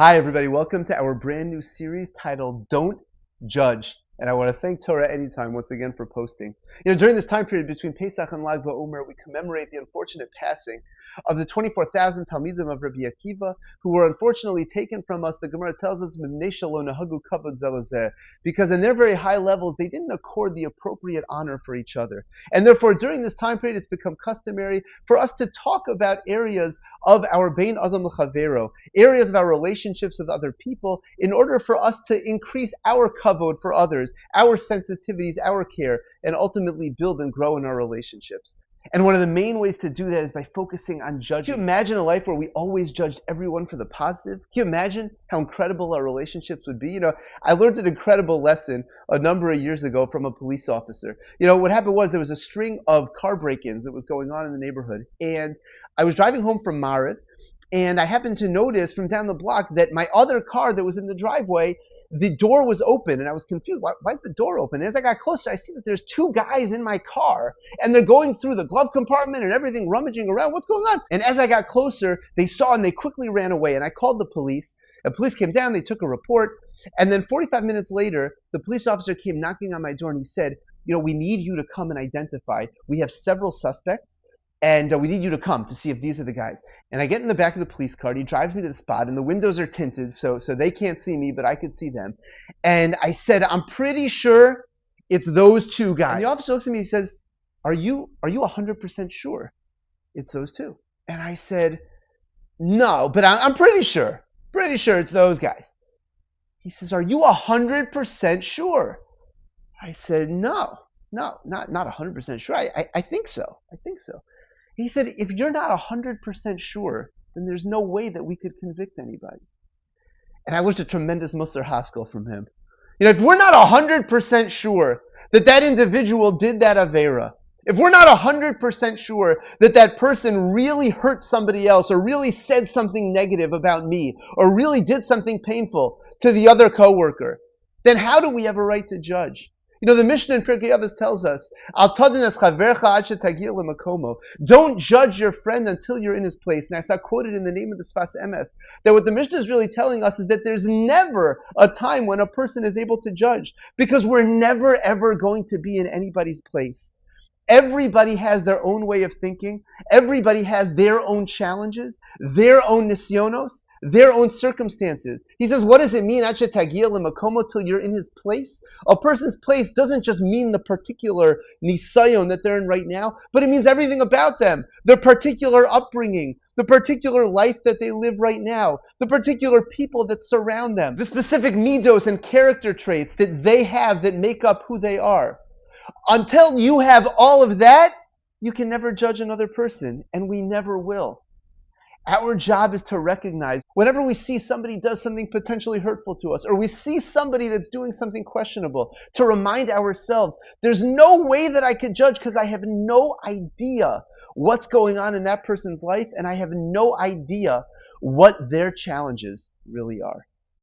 Hi, everybody. Welcome to our brand new series titled Don't Judge. And I want to thank Torah Anytime once again for posting. During this time period between Pesach and Lag BaOmer, we commemorate the unfortunate passing of the 24,000 Talmidim of Rabbi Akiva, who were unfortunately taken from us. The Gemara tells us, because in their very high levels, they didn't accord the appropriate honor for each other. And therefore, during this time period, it's become customary for us to talk about areas of our Bein Adam L'Chavero, areas of our relationships with other people, in order for us to increase our kavod for others, our sensitivities, our care, and ultimately build and grow in our relationships. And one of the main ways to do that is by focusing on judging. Can you imagine a life where we always judged everyone for the positive? Can you imagine how incredible our relationships would be? I learned an incredible lesson a number of years ago from a police officer. What happened was there was a string of car break-ins that was going on in the neighborhood. And I was driving home from Mariv, and I happened to notice from down the block that my other car that was in the driveway, the door was open, and I was confused. Why is the door open? And as I got closer, I see that there's two guys in my car, and they're going through the glove compartment and everything, rummaging around. What's going on? And as I got closer, they saw and they quickly ran away, and I called the police. The police came down, they took a report, and then 45 minutes later, the police officer came knocking on my door, and he said, we need you to come and identify. We have several suspects, and we need you to come to see if these are the guys. And I get in the back of the police car. He drives me to the spot, and the windows are tinted, so they can't see me, but I could see them. And I said, I'm pretty sure it's those two guys. And the officer looks at me and says, Are you 100% sure it's those two? And I said, no, but I'm pretty sure. Pretty sure it's those guys. He says, are you 100% sure? I said, no, not 100% sure. I think so. I think so. He said, if you're not 100% sure, then there's no way that we could convict anybody. And I learned a tremendous Musar Haskell from him. If we're not 100% sure that that individual did that Avera, if we're not 100% sure that that person really hurt somebody else or really said something negative about me or really did something painful to the other coworker, then how do we have a right to judge? The Mishnah in Pirkei Avos tells us, don't judge your friend until you're in his place. And I saw quoted in the name of the Sfas Emes that what the Mishnah is really telling us is that there's never a time when a person is able to judge, because we're never ever going to be in anybody's place. Everybody has their own way of thinking. Everybody has their own challenges, their own nisyonos, their own circumstances. He says, what does it mean, till you're in his place? A person's place doesn't just mean the particular nisayon that they're in right now, but it means everything about them. Their particular upbringing, the particular life that they live right now, the particular people that surround them, the specific midos and character traits that they have that make up who they are. Until you have all of that, you can never judge another person, and we never will. Our job is to recognize whenever we see somebody does something potentially hurtful to us, or we see somebody that's doing something questionable, to remind ourselves, there's no way that I could judge because I have no idea what's going on in that person's life, and I have no idea what their challenges really are.